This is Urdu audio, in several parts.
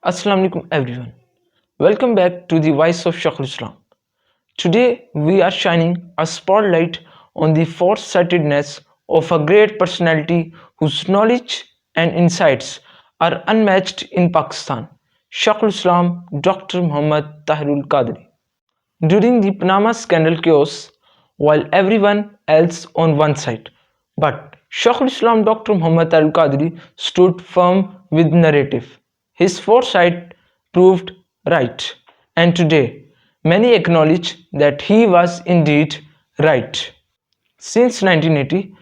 Assalamu alaikum everyone. Welcome back to the Voice of Shaykhul Islam. Today we are shining a spotlight on the forth-sightedness of a great personality whose knowledge and insights are unmatched in Pakistan, Shaykhul Islam Dr. Muhammad Tahirul Qadri. During the Panama scandal chaos, while everyone else on one side, but Shaykhul Islam Dr. Muhammad Tahirul Qadri stood firm with narrative. His foresight proved right, and today many acknowledge that he was indeed right. Since 1980,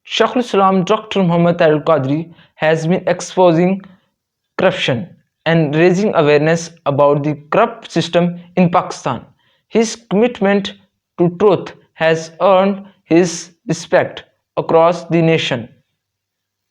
Shaykhul Islam Dr. Muhammad Tahirul Qadri has been exposing corruption and raising awareness about the corrupt system in Pakistan. His commitment to truth has earned his respect across the nation.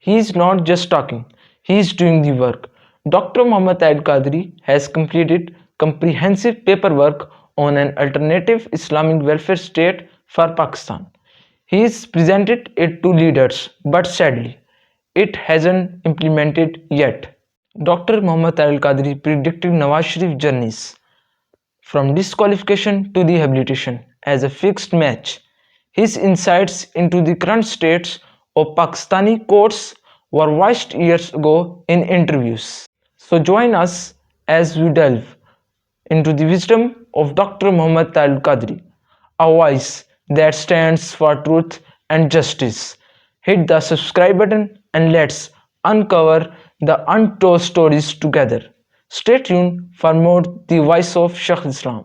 He is not just talking, he is doing the work. Dr. Muhammad Tahirul Qadri has completed comprehensive paperwork on an alternative Islamic welfare state for Pakistan. He has presented it to leaders, but sadly, it hasn't implemented yet. Dr. Muhammad Tahirul Qadri predicted Nawaz Sharif journeys from disqualification to rehabilitation as a fixed match. His insights into the current states of Pakistani courts were voiced years ago in interviews. So join us as we delve into the wisdom of Dr. Muhammad Tahirul Qadri, a voice that stands for truth and justice. Hit the subscribe button and let's uncover the untold stories together. Stay tuned for more The Voice of Shaykhul Islam.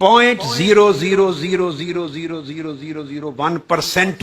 0.000000001%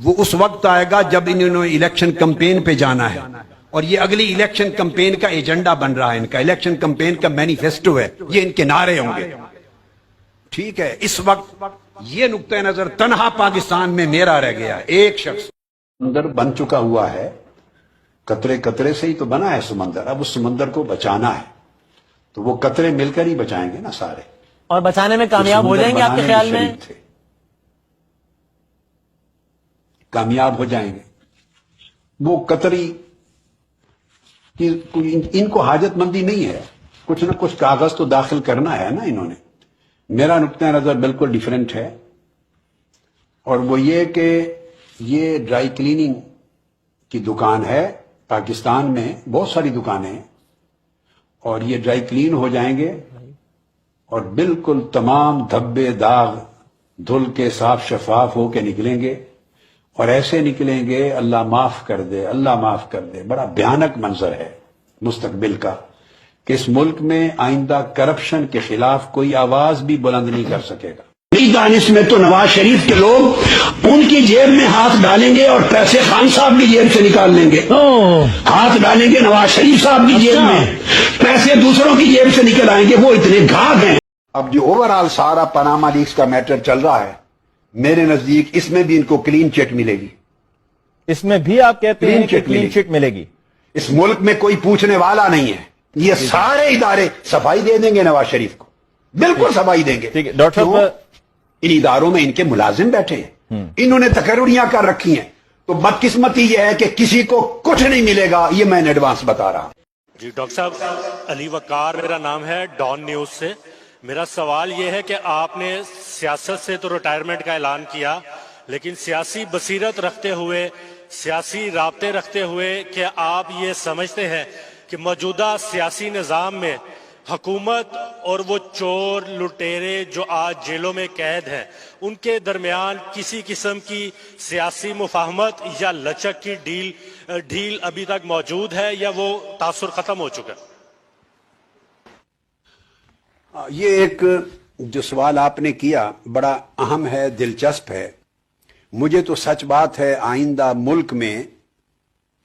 وہ اس وقت آئے گا جب انہوں نے الیکشن کمپین پہ جانا ہے، اور یہ اگلی الیکشن کمپین کا ایجنڈا بن رہا ہے، ان کا الیکشن کمپین کا مینیفیسٹو ہے، یہ ان کے نعرے ہوں گے. ٹھیک ہے، اس وقت یہ نقطہ نظر تنہا پاکستان میں میرا رہ گیا ہے. ایک شخص سمندر بن چکا ہوا ہے، قطرے قطرے سے ہی تو بنا ہے سمندر. اب اس سمندر کو بچانا ہے تو وہ قطرے مل کر ہی بچائیں گے نا سارے. اور بچانے میں کامیاب ہو جائیں گے آپ کے خیال میں؟ کامیاب ہو جائیں گے. وہ قطری ان کو حاجت مندی نہیں ہے، کچھ نہ کچھ کاغذ تو داخل کرنا ہے نا انہوں نے. میرا نقطہ نظر بالکل ڈیفرنٹ ہے، اور وہ یہ کہ یہ ڈرائی کلیننگ کی دکان ہے پاکستان میں، بہت ساری دکانیں ہیں، اور یہ ڈرائی کلین ہو جائیں گے اور بالکل تمام دھبے داغ دھل کے صاف شفاف ہو کے نکلیں گے، اور ایسے نکلیں گے اللہ معاف کر دے، اللہ معاف کر دے. بڑا بھیانک منظر ہے مستقبل کا کہ اس ملک میں آئندہ کرپشن کے خلاف کوئی آواز بھی بلند نہیں کر سکے گا. نہیں دانش میں تو نواز شریف کے لوگ ان کی جیب میں ہاتھ ڈالیں گے اور پیسے خان صاحب کی جیب سے نکال لیں گے. ہاتھ ڈالیں گے نواز شریف صاحب کی جیب میں، پیسے دوسروں کی جیب سے نکل آئیں گے. وہ اتنے گھاگ ہیں. اب جو اوور آل سارا پاناما لیکس کا میٹر چل رہا ہے، میرے نزدیک اس میں بھی ان کو کلین چٹ ملے گی. اس میں بھی آپ کہتے ہیں کہ کلین چٹ ملے گی. اس ملک میں کوئی پوچھنے والا نہیں ہے. یہ سارے ادارے صفائی دے دیں گے نواز شریف کو، بالکل صفائی دیں گے. ٹھیک ہے ڈاکٹر صاحب، ان اداروں میں ان کے ملازم بیٹھے ہیں، انہوں نے تقرریاں کر رکھی ہیں. تو بدقسمتی یہ ہے کہ کسی کو کچھ نہیں ملے گا، یہ میں نے ایڈوانس بتا رہا ہوں. جی ڈاکٹر صاحب، علی وقار میرا نام ہے، ڈان نیوز سے. میرا سوال یہ ہے کہ آپ نے سیاست سے تو ریٹائرمنٹ کا اعلان کیا، لیکن سیاسی بصیرت رکھتے ہوئے، سیاسی رابطے رکھتے ہوئے، کہ آپ یہ سمجھتے ہیں کہ موجودہ سیاسی نظام میں حکومت اور وہ چور لٹیرے جو آج جیلوں میں قید ہیں، ان کے درمیان کسی قسم کی سیاسی مفاہمت یا لچک کی ڈھیل ابھی تک موجود ہے، یا وہ تاثر ختم ہو چکا ہے؟ یہ ایک جو سوال آپ نے کیا بڑا اہم ہے، دلچسپ ہے. مجھے تو سچ بات ہے آئندہ ملک میں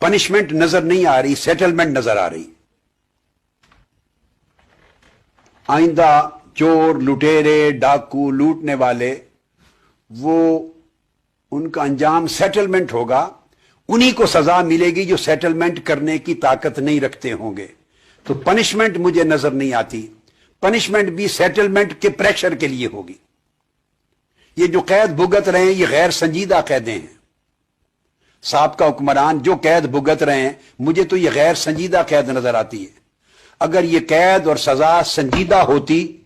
پنشمنٹ نظر نہیں آ رہی، سیٹلمنٹ نظر آ رہی. آئندہ چور لٹیرے ڈاکو لوٹنے والے، وہ ان کا انجام سیٹلمنٹ ہوگا. انہی کو سزا ملے گی جو سیٹلمنٹ کرنے کی طاقت نہیں رکھتے ہوں گے. تو پنشمنٹ مجھے نظر نہیں آتی. پنشمنٹ بھی سیٹلمنٹ کے پریشر کے لیے ہوگی. یہ جو قید بھگت رہے ہیں یہ غیر سنجیدہ قیدیں ہیں. سابقہ حکمران جو قید بھگت رہے ہیں، مجھے تو یہ غیر سنجیدہ قید نظر آتی ہے. اگر یہ قید اور سزا سنجیدہ ہوتی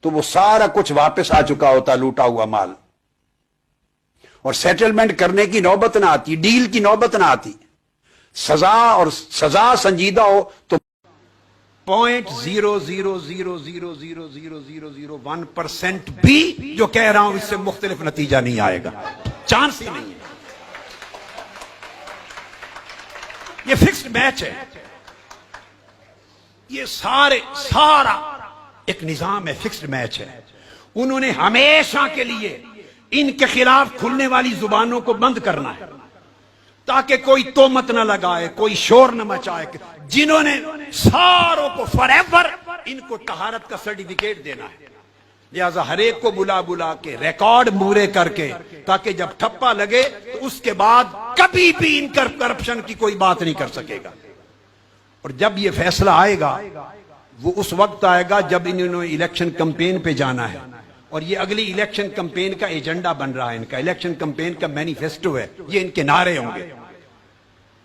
تو وہ سارا کچھ واپس آ چکا ہوتا، لوٹا ہوا مال، اور سیٹلمنٹ کرنے کی نوبت نہ آتی، ڈیل کی نوبت نہ آتی. سزا سنجیدہ ہو تو 0.000000001% بھی جو کہہ رہا ہوں اس سے مختلف نتیجہ نہیں آئے گا، چانس ہی نہیں ہے. یہ فکسڈ میچ ہے. یہ سارا ایک نظام ہے، فکسڈ میچ ہے. انہوں نے ہمیشہ کے لیے ان کے خلاف کھلنے والی زبانوں کو بند کرنا ہے تاکہ کوئی تہمت نہ لگائے، کوئی شور نہ مچائے. جنہوں نے ساروں کو فار ایور ان کو طہارت کا سرٹیفکیٹ دینا ہے، لہذا ہر ایک کو بلا کے ریکارڈ مورے کر کے، تاکہ جب ٹھپا لگے تو اس کے بعد کبھی بھی ان کرپشن کی کوئی بات نہیں کر سکے گا. اور جب یہ فیصلہ آئے گا وہ اس وقت آئے گا جب انہوں نے الیکشن کمپین پہ جانا ہے، اور یہ اگلی الیکشن کمپین کا ایجنڈا بن رہا ہے، ان کا الیکشن کمپین کا مینیفیسٹو ہے، یہ ان کے نعرے ہوں گے.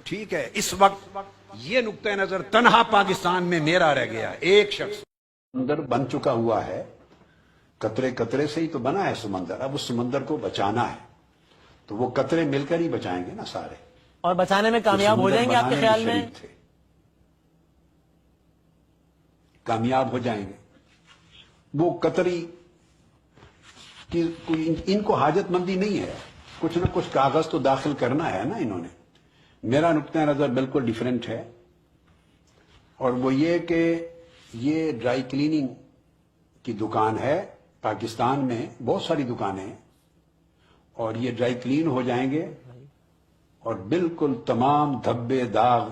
ٹھیک ہے، اس وقت یہ نقطہ نظر تنہا پاکستان میں میرا رہ گیا. ایک شخص سمندر بن چکا ہوا ہے، قطرے قطرے سے ہی تو بنا ہے سمندر. اب اس سمندر کو بچانا ہے تو وہ قطرے مل کر ہی بچائیں گے نا سارے. اور بچانے میں کامیاب ہو جائیں گے آپ کے خیال میں؟ کامیاب ہو جائیں گے. وہ قطری ان کو حاجت مندی نہیں ہے، کچھ نہ کچھ کاغذ تو داخل کرنا ہے نا انہوں نے. میرا نقطہ نظر بالکل ڈیفرنٹ ہے، اور وہ یہ کہ یہ ڈرائی کلیننگ کی دکان ہے پاکستان میں، بہت ساری دکانیں ہیں، اور یہ ڈرائی کلین ہو جائیں گے اور بالکل تمام دھبے داغ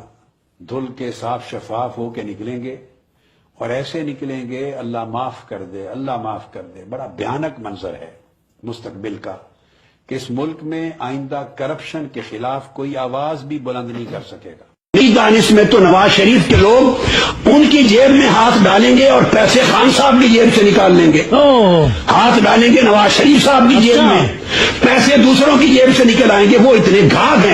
دھل کے صاف شفاف ہو کے نکلیں گے، اور ایسے نکلیں گے اللہ معاف کر دے، اللہ معاف کر دے۔ بڑا بھیانک منظر ہے مستقبل کا کہ اس ملک میں آئندہ کرپشن کے خلاف کوئی آواز بھی بلند نہیں کر سکے گا۔ دانش میں تو نواز شریف کے لوگ ان کی جیب میں ہاتھ ڈالیں گے اور پیسے خان صاحب کی جیب سے نکال لیں گے، ہاتھ ڈالیں گے نواز شریف صاحب کی جیب میں، پیسے دوسروں کی جیب سے نکل آئیں گے، وہ اتنے گھاگ ہیں۔